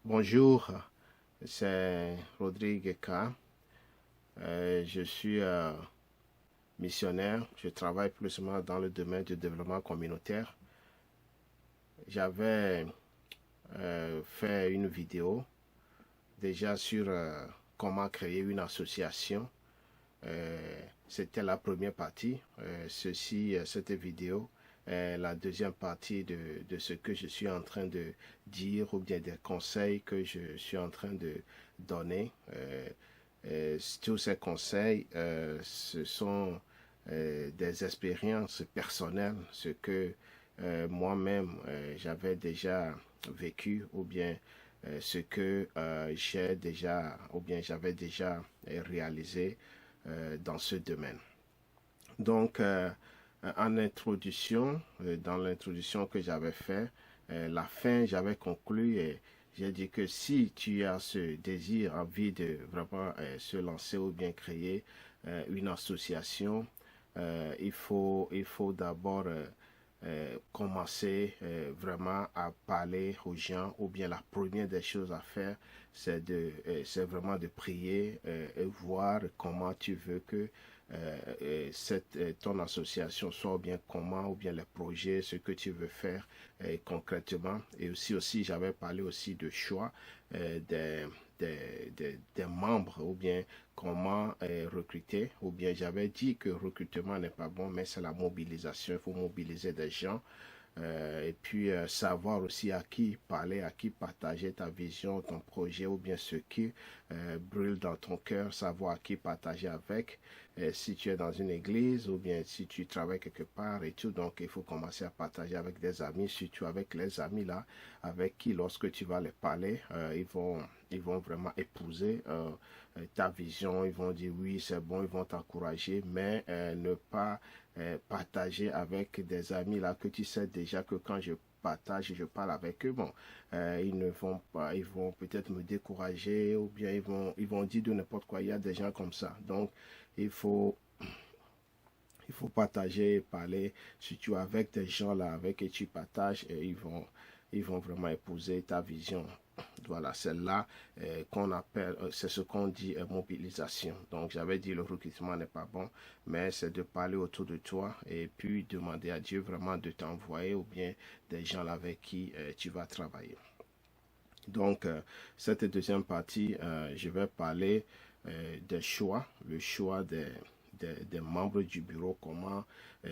Bonjour, c'est Rodrigue K. Je suis missionnaire. Je travaille plus ou moins dans le domaine du développement communautaire. J'avais fait une vidéo déjà sur comment créer une association. C'était la première partie. Cette vidéo est la deuxième partie de ce que je suis en train de dire ou bien des conseils que je suis en train de donner. Tous ces conseils, ce sont des expériences personnelles, ce que moi-même j'avais déjà vécu ou bien ce que j'ai déjà ou bien j'avais déjà réalisé dans ce domaine. Donc, en introduction, dans l'introduction que j'avais fait, la fin, j'avais conclu et j'ai dit que si tu as ce désir, envie de vraiment se lancer ou bien créer une association, il faut d'abord commencer vraiment à parler aux gens ou bien la première des choses à faire, c'est vraiment de prier et voir comment tu veux que ton association soit, ou bien comment, ou bien les projets, ce que tu veux faire concrètement. Et aussi j'avais parlé aussi de choix des, des membres, ou bien comment recruter, ou bien j'avais dit que recrutement n'est pas bon, mais c'est la mobilisation. Il faut mobiliser des gens et puis savoir aussi à qui parler, à qui partager ta vision, ton projet ou bien ce qui brûle dans ton cœur, savoir à qui partager avec. Si tu es dans une église ou bien si tu travailles quelque part et tout, donc il faut commencer à partager avec des amis, surtout avec les amis là, avec qui lorsque tu vas les parler, ils vont vraiment épouser ta vision, ils vont dire oui, c'est bon, ils vont t'encourager, mais ne pas partager avec des amis là que tu sais déjà que quand je partage, je parle avec eux, bon, ils ne vont pas, ils vont peut-être me décourager ou bien ils vont dire de n'importe quoi. Il y a des gens comme ça. Donc, il faut, il faut partager et parler, surtout avec des gens là avec qui tu partages et ils vont vraiment épouser ta vision. Voilà, c'est là qu'on appelle, c'est ce qu'on dit mobilisation. Donc, j'avais dit le recrutement n'est pas bon, mais c'est de parler autour de toi et puis demander à Dieu vraiment de t'envoyer ou bien des gens avec qui tu vas travailler. Donc, cette deuxième partie, je vais parler des choix, le choix des membres du bureau, comment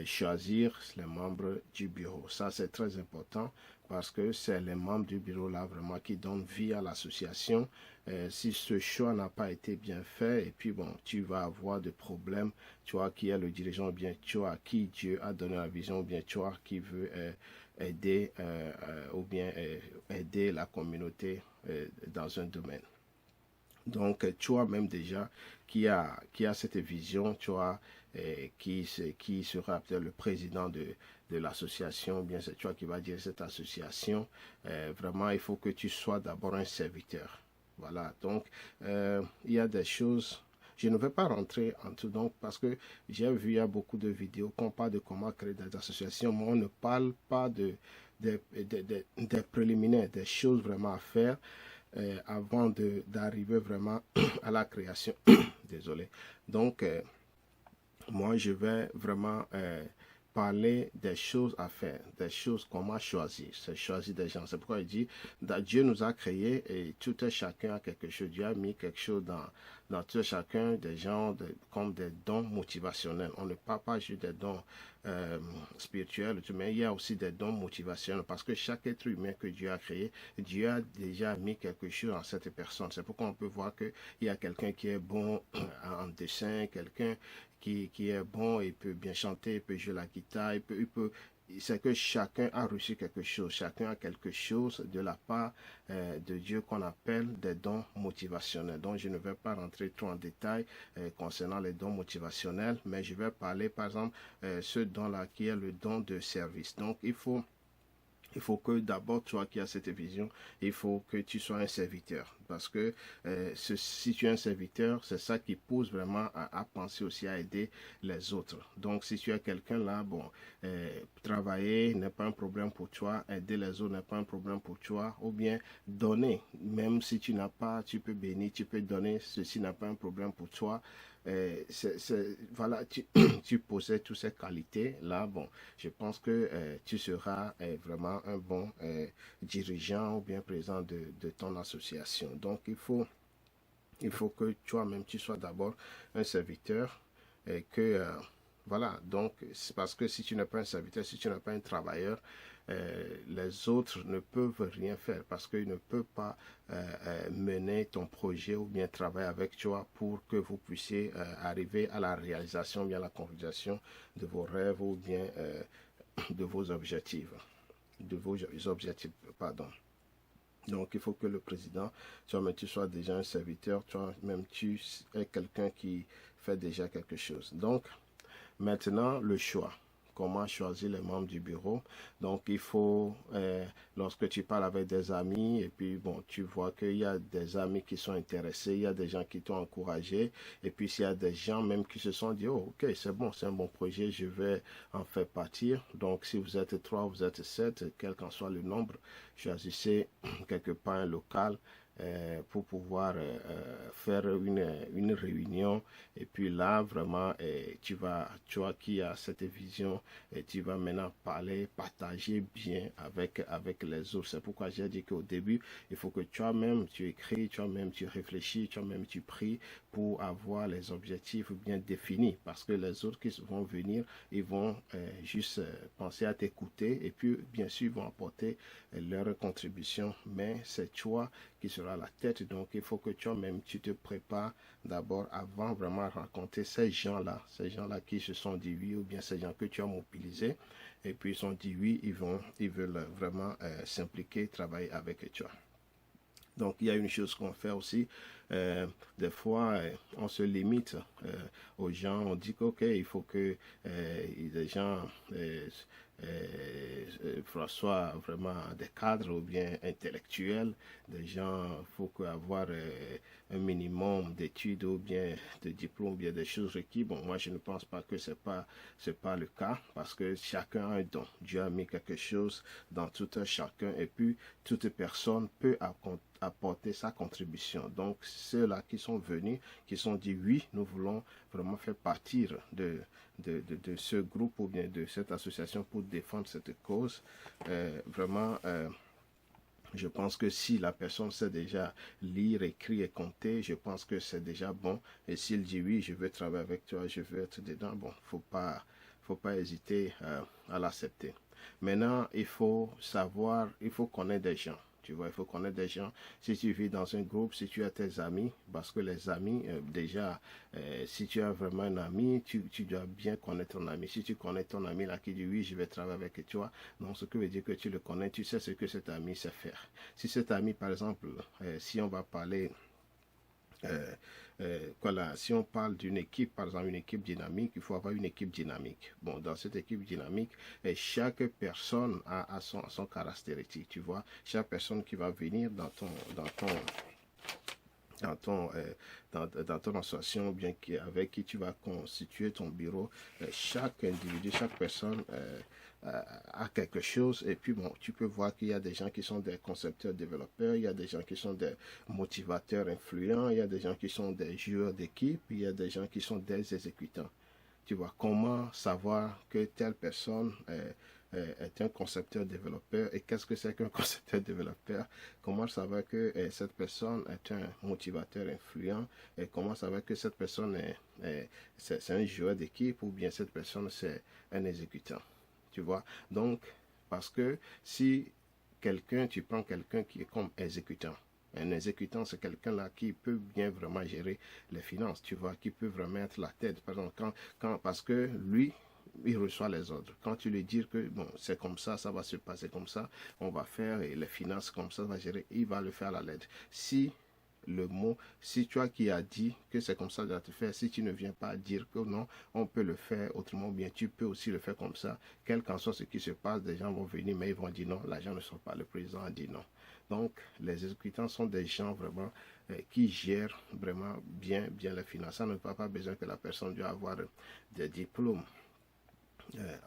choisir les membres du bureau. Ça, c'est très important parce que c'est les membres du bureau là vraiment qui donnent vie à l'association. Si ce choix n'a pas été bien fait, et puis bon, tu vas avoir des problèmes, tu vois, qui est le dirigeant, ou bien tu vois, à qui Dieu a donné la vision, ou bien tu vois, qui veut aider ou bien aider la communauté dans un domaine. Donc, tu as même déjà qui a cette vision, tu vois, qui sera peut-être le président de l'association, bien c'est toi qui va dire cette association. Vraiment, il faut que tu sois d'abord un serviteur. Voilà, donc il y a des choses. Je ne vais pas rentrer en tout, donc, parce que j'ai vu il y a beaucoup de vidéos qu'on parle de comment créer des associations, mais on ne parle pas des préliminaires, des choses vraiment à faire avant d'arriver vraiment à la création. Désolé. Donc, moi, je vais vraiment parler des choses à faire, des choses comment choisir. C'est choisir des gens. C'est pourquoi il dit, Dieu nous a créés et tout et chacun a quelque chose. Dieu a mis quelque chose dans tout et chacun des gens comme des dons motivationnels. On ne parle pas juste des dons spirituels, mais il y a aussi des dons motivationnels parce que chaque être humain que Dieu a créé, Dieu a déjà mis quelque chose en cette personne. C'est pourquoi on peut voir qu'il y a quelqu'un qui est bon en dessin, quelqu'un qui est bon, il peut bien chanter, il peut jouer la guitare, c'est que chacun a reçu quelque chose, chacun a quelque chose de la part de Dieu qu'on appelle des dons motivationnels. Donc je ne vais pas rentrer trop en détail concernant les dons motivationnels, mais je vais parler par exemple ce don-là qui est le don de service. Donc il faut que d'abord, toi qui as cette vision, il faut que tu sois un serviteur. parce que si tu es un serviteur, c'est ça qui pousse vraiment à penser aussi à aider les autres. Donc, si tu es quelqu'un là, bon, travailler n'est pas un problème pour toi, aider les autres n'est pas un problème pour toi, ou bien donner, même si tu n'as pas, tu peux bénir, tu peux donner, ceci n'est pas un problème pour toi. Voilà, tu possèdes toutes ces qualités-là, bon, je pense que tu seras vraiment un bon dirigeant ou bien président de ton association. Donc, il faut que toi-même, tu sois d'abord un serviteur et que, voilà, donc, c'est parce que si tu n'es pas un serviteur, si tu n'es pas un travailleur, les autres ne peuvent rien faire parce qu'ils ne peuvent pas mener ton projet ou bien travailler avec toi pour que vous puissiez arriver à la réalisation, bien à la concrétisation de vos rêves ou bien de vos objectifs. De vos objectifs, pardon. Donc, il faut que le président, toi-même, tu sois déjà un serviteur, toi-même, tu es quelqu'un qui fait déjà quelque chose. Donc, maintenant, le choix. Comment choisir les membres du bureau. Donc, il faut, lorsque tu parles avec des amis, et puis, bon, tu vois qu'il y a des amis qui sont intéressés, il y a des gens qui t'ont encouragé, et puis, s'il y a des gens même qui se sont dit, oh, ok, c'est bon, c'est un bon projet, je vais en faire partir. Donc, si vous êtes 3, vous êtes 7, quel qu'en soit le nombre, choisissez quelque part un local pour pouvoir faire une réunion et puis là vraiment tu vois qui a cette vision et tu vas maintenant parler, partager bien avec les autres. C'est pourquoi j'ai dit qu'au début il faut que toi-même tu écris, toi-même tu réfléchis, toi-même tu pries pour avoir les objectifs bien définis parce que les autres qui vont venir ils vont juste penser à t'écouter et puis bien sûr ils vont apporter leur contribution mais c'est toi qui sera la tête. Donc, il faut que toi-même, tu te prépares d'abord avant vraiment rencontrer ces gens-là qui se sont dit oui ou bien ces gens que tu as mobilisés et puis ils sont dit oui, ils veulent vraiment s'impliquer, travailler avec toi. Donc, il y a une chose qu'on fait aussi. Des fois, on se limite aux gens. On dit qu'ok, il faut que les gens soient vraiment des cadres ou bien intellectuels. Des gens, il faut avoir un minimum d'études ou bien de diplômes, ou bien des choses requises. Bon, moi, je ne pense pas que c'est pas le cas parce que chacun a un don. Dieu a mis quelque chose dans tout un chacun et puis toute personne peut apporter sa contribution. Donc, ceux-là qui sont venus, qui sont dit oui, nous voulons vraiment faire partir de ce groupe ou bien de cette association pour défendre cette cause, vraiment, je pense que si la personne sait déjà lire, écrire et compter, je pense que c'est déjà bon. Et s'il dit oui, je veux travailler avec toi, je veux être dedans, bon, faut pas hésiter à l'accepter. Maintenant, il faut savoir, il faut connaître des gens. Tu vois, il faut connaître des gens. Si tu vis dans un groupe, si tu as tes amis, parce que les amis, déjà, si tu as vraiment un ami, tu dois bien connaître ton ami. Si tu connais ton ami là qui dit oui, je vais travailler avec toi, donc ce qui veut dire que tu le connais, tu sais ce que cet ami sait faire. Si cet ami, par exemple, si on va parler voilà, si on parle d'une équipe, par exemple une équipe dynamique, il faut avoir une équipe dynamique. Bon, dans cette équipe dynamique, chaque personne a son caractéristique, tu vois. Chaque personne qui va venir dans ton association, bien avec qui tu vas constituer ton bureau, chaque individu, chaque personne à quelque chose et puis bon, tu peux voir qu'il y a des gens qui sont des concepteurs développeurs, il y a des gens qui sont des motivateurs influents, il y a des gens qui sont des joueurs d'équipe, il y a des gens qui sont des exécutants. Tu vois, comment savoir que telle personne est un concepteur développeur et qu'est-ce que c'est qu'un concepteur développeur, comment savoir que cette personne est un motivateur influent et comment savoir que cette personne c'est un joueur d'équipe ou bien cette personne c'est un exécutant. Tu vois, donc, parce que si tu prends quelqu'un qui est comme exécutant, un exécutant, c'est quelqu'un là qui peut bien vraiment gérer les finances, tu vois, qui peut vraiment être la tête. Par exemple, parce que lui, il reçoit les ordres. Quand tu lui dis que bon, c'est comme ça va se passer comme ça, on va faire et les finances comme ça, va gérer, il va le faire à la lettre. Si le mot. Si toi qui as dit que c'est comme ça que tu dois te faire, si tu ne viens pas dire que non, on peut le faire autrement, bien tu peux aussi le faire comme ça. Quel qu'en soit ce qui se passe, des gens vont venir, mais ils vont dire non, l'argent ne sort pas. Le président a dit non. Donc, les exécutants sont des gens vraiment qui gèrent vraiment bien les finances. Ça ne va pas besoin que la personne doit avoir des diplômes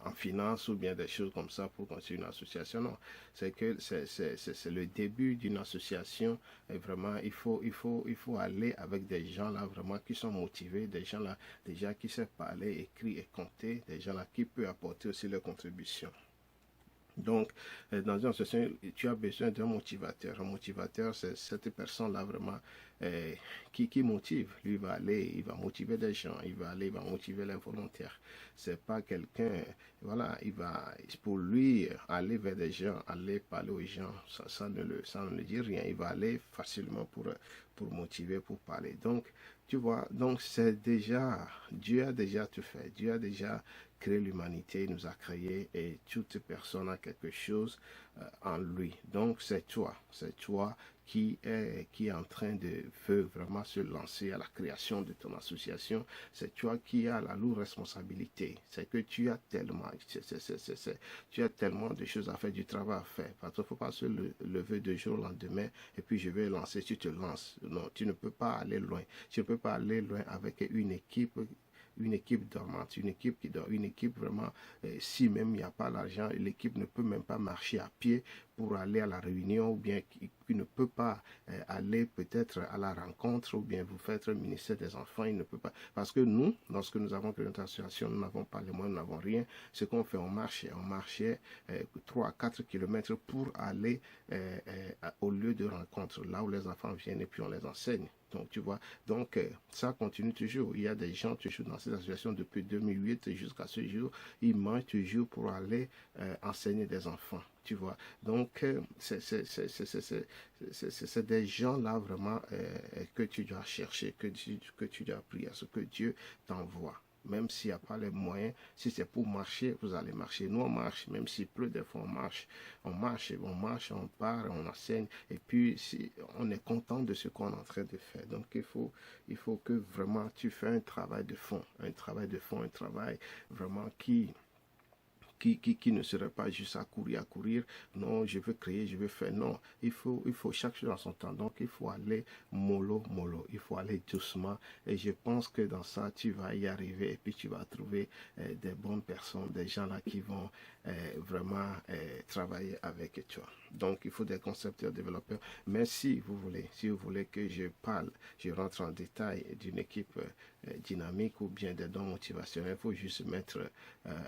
en finance ou bien des choses comme ça pour construire une association. Non, c'est que c'est le début d'une association et vraiment il faut aller avec des gens là vraiment qui sont motivés, des gens là déjà qui savent parler, écrire et compter, des gens là qui peuvent apporter aussi leur contribution. Donc, dans une association, tu as besoin d'un motivateur. Un motivateur, c'est cette personne-là vraiment qui motive. Lui, il va aller, il va motiver des gens, il va aller, il va motiver les volontaires. C'est pas quelqu'un, voilà, il va, pour lui, aller vers des gens, aller parler aux gens, ça ne le dit rien. Il va aller facilement pour motiver, pour parler. Donc, tu vois, donc c'est déjà, Dieu a déjà tout fait. Dieu a déjà créé l'humanité, il nous a créé et toute personne a quelque chose en lui. Donc c'est toi qui est en train de veut vraiment se lancer à la création de ton association. C'est toi qui as la lourde responsabilité. C'est que tu as tellement, tu as tellement de choses à faire, du travail à faire. Parce qu'il ne faut pas se lever de jour au lendemain et puis je vais lancer, tu te lances. Non, tu ne peux pas aller loin. Tu ne peux pas aller loin avec une équipe dormante, une équipe qui dort, une équipe vraiment, si même il n'y a pas l'argent, l'équipe ne peut même pas marcher à pied pour aller à la réunion ou bien qui ne peut pas aller peut-être à la rencontre ou bien vous faites le ministère des enfants, il ne peut pas. Parce que nous, lorsque nous avons créé notre association, nous n'avons pas les moyens, nous n'avons rien. Ce qu'on fait, on marchait 3 à 4 kilomètres pour aller au lieu de rencontre, là où les enfants viennent et puis on les enseigne. Donc, tu vois, donc ça continue toujours. Il y a des gens toujours dans cette association depuis 2008 jusqu'à ce jour. Ils mangent toujours pour aller enseigner des enfants, tu vois. Donc, c'est des gens-là vraiment que tu dois chercher, que tu dois prier, à ce que Dieu t'envoie. Même s'il n'y a pas les moyens, si c'est pour marcher, vous allez marcher. Nous, on marche, même s'il pleut, des fois, on marche, on part, on enseigne. Et puis, si on est content de ce qu'on est en train de faire. Donc, il faut que vraiment tu fais un travail de fond, un travail vraiment qui ne serait pas juste à courir. Non, je veux créer, je veux faire. Non, il faut chaque chose en son temps. Donc, il faut aller mollo. Il faut aller doucement. Et je pense que dans ça, tu vas y arriver. Et puis, tu vas trouver des bonnes personnes, des gens là qui vont vraiment travailler avec toi. Donc, il faut des concepteurs, développeurs. Mais si vous voulez que je parle, je rentre en détail d'une équipe dynamique ou bien des dons motivationnels, il faut juste mettre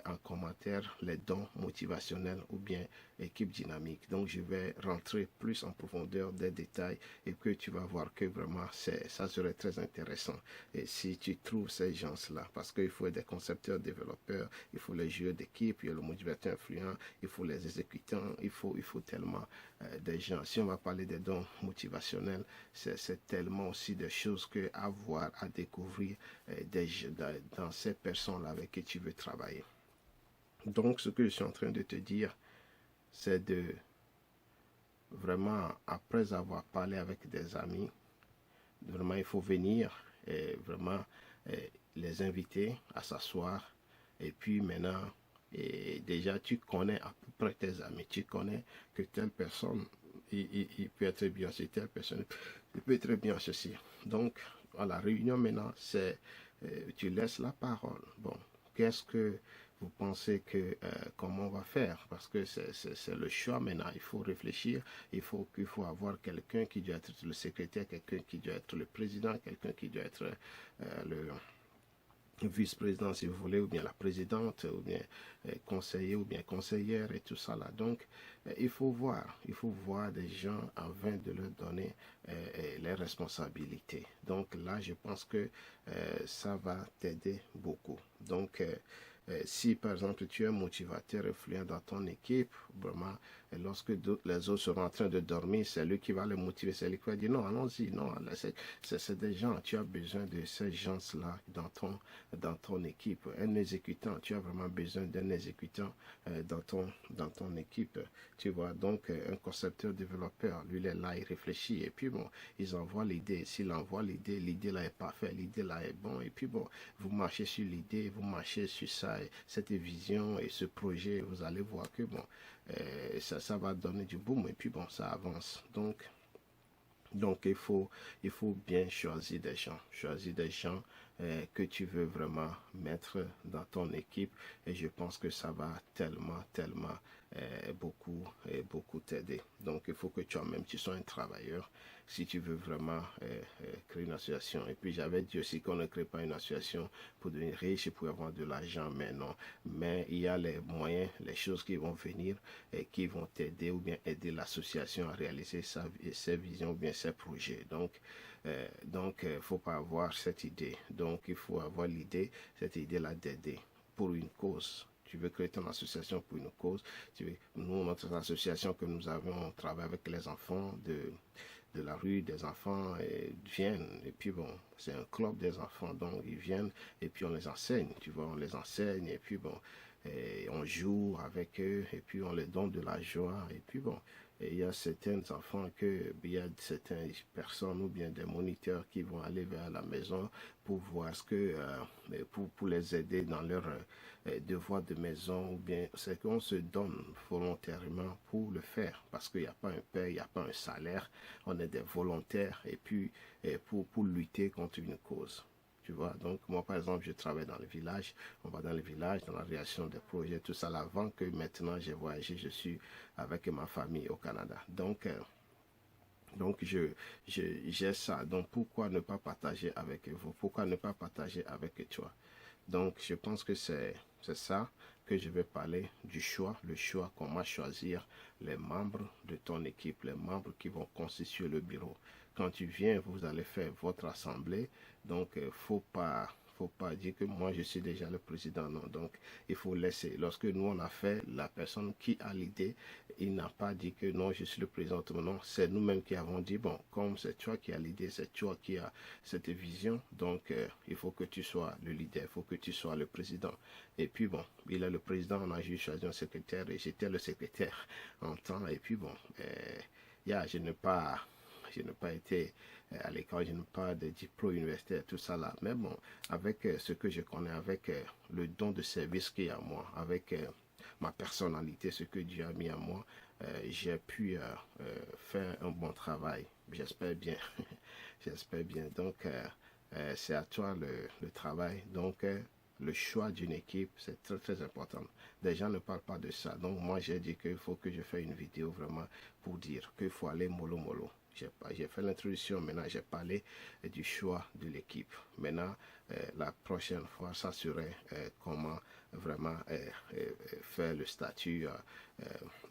en commentaire les dons motivationnels ou bien équipe dynamique. Donc, je vais rentrer plus en profondeur des détails et que tu vas voir que vraiment, ça serait très intéressant. Et si tu trouves ces gens-là, parce qu'il faut des concepteurs, développeurs, il faut les joueurs d'équipe, il y a le motivateur influent, il faut les exécutants, il faut tellement des gens. Si on va parler des dons motivationnels, c'est tellement aussi des choses que à voir, à découvrir dans ces personnes-là avec qui tu veux travailler. Donc, ce que je suis en train de te dire, c'est de vraiment, après avoir parlé avec des amis, vraiment, il faut venir et vraiment les inviter à s'asseoir. Et puis maintenant, et déjà, tu connais à peu près tes amis. Tu connais que telle personne, il peut être bien ceci, telle personne, il peut être bien ceci. Donc, à la réunion maintenant, c'est tu laisses la parole. Bon, qu'est-ce que vous pensez que comment on va faire? Parce que c'est le choix maintenant. Il faut réfléchir. Il faut avoir quelqu'un qui doit être le secrétaire, quelqu'un qui doit être le président, quelqu'un qui doit être le vice-président si vous voulez, ou bien la présidente, ou bien conseiller, ou bien conseillère, et tout ça là. Donc, il faut voir des gens afin de leur donner les responsabilités. Donc là, je pense que ça va t'aider beaucoup. Donc, si par exemple tu es un motivateur influent dans ton équipe, vraiment, Et lorsque les autres seront en train de dormir, c'est lui qui va les motiver, c'est lui qui va dire non, allons-y, non, c'est des gens, tu as besoin de ces gens-là dans ton équipe. Un exécutant, tu as vraiment besoin d'un exécutant dans ton équipe, tu vois. Donc, un concepteur développeur, lui, il est là, il réfléchit, et puis bon, ils envoient l'idée. S'il envoie l'idée, l'idée là est parfaite, l'idée là est bon, et puis bon, vous marchez sur l'idée, vous marchez sur ça, cette vision et ce projet, vous allez voir que bon, ça va donner du boom, et puis bon, ça avance. Donc il faut bien choisir des gens que tu veux vraiment mettre dans ton équipe, et je pense que ça va tellement beaucoup t'aider. Donc il faut que toi-même tu sois un travailleur si tu veux vraiment créer une association. Et puis j'avais dit aussi qu'on ne crée pas une association pour devenir riche et pour avoir de l'argent, mais non. Mais il y a les moyens, les choses qui vont venir et qui vont t'aider ou bien aider l'association à réaliser ses visions ou bien ses projets. Donc, faut pas avoir cette idée. Donc, il faut avoir cette idée-là d'aider pour une cause. Tu veux créer ton association pour une cause. Nous, notre association que nous avons, on travaille avec les enfants de la rue, des enfants viennent, et puis bon, c'est un club des enfants, donc ils viennent, et puis on les enseigne, tu vois, on les enseigne, et puis bon, et on joue avec eux, et puis on les donne de la joie, et puis bon, et il y a certains enfants il y a certaines personnes ou bien des moniteurs qui vont aller vers la maison pour voir ce que, pour les aider dans leur devoir de maison, ou bien c'est qu'on se donne volontairement pour le faire, parce qu'il n'y a pas un paie, il n'y a pas un salaire, on est des volontaires, et puis pour lutter contre une cause. Tu vois, donc moi par exemple je travaille dans le village, on va dans le village, dans la réalisation des projets, tout ça, avant que maintenant j'ai voyagé, je suis avec ma famille au Canada. Donc j'ai ça. Donc pourquoi ne pas partager avec vous? Pourquoi ne pas partager avec toi? Donc je pense que c'est ça que je vais parler du choix, le choix, comment choisir les membres de ton équipe, les membres qui vont constituer le bureau. Quand tu viens, vous allez faire votre assemblée, donc faut pas dire que moi je suis déjà le président, non. Donc il faut laisser. Lorsque nous on a fait, la personne qui a l'idée, il n'a pas dit que non, je suis le président, non, c'est nous-mêmes qui avons dit, bon, comme c'est toi qui as l'idée, c'est toi qui as cette vision, donc il faut que tu sois le leader, il faut que tu sois le président. Et puis bon, il est le président, on a juste choisi un secrétaire, et j'étais le secrétaire en temps, et puis bon, je n'ai pas été à l'école, je n'ai pas de diplôme universitaire, tout ça là. Mais bon, avec ce que je connais, avec le don de service qu'il y a à moi, avec ma personnalité, ce que Dieu a mis à moi, j'ai pu faire un bon travail. J'espère bien. J'espère bien. Donc, c'est à toi le travail. Donc, le choix d'une équipe, c'est très important. Des gens ne parlent pas de ça. Donc, moi, j'ai dit qu'il faut que je fasse une vidéo vraiment pour dire qu'il faut aller mollo mollo. J'ai fait l'introduction, maintenant j'ai parlé du choix de l'équipe. Maintenant, la prochaine fois, ça serait comment vraiment faire le statut,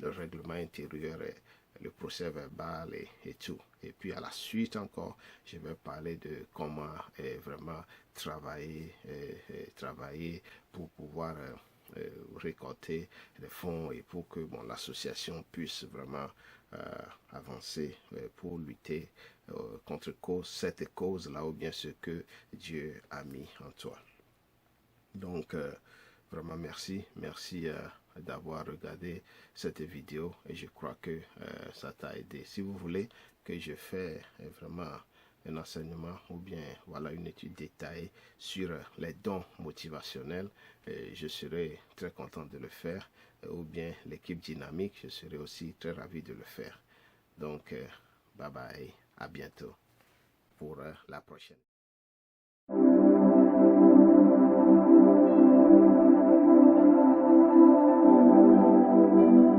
le règlement intérieur, le procès verbal et tout. Et puis à la suite encore, je vais parler de comment vraiment travailler pour pouvoir récolter les fonds et pour que bon, l'association puisse vraiment avancer pour lutter contre cette cause-là ou bien ce que Dieu a mis en toi. Donc, vraiment merci d'avoir regardé cette vidéo et je crois que ça t'a aidé. Si vous voulez que je fasse vraiment un enseignement ou bien voilà une étude détaillée sur les dons motivationnels, je serai très content de le faire, ou bien l'équipe dynamique, je serai aussi très ravi de le faire. Donc, bye bye, à bientôt pour la prochaine.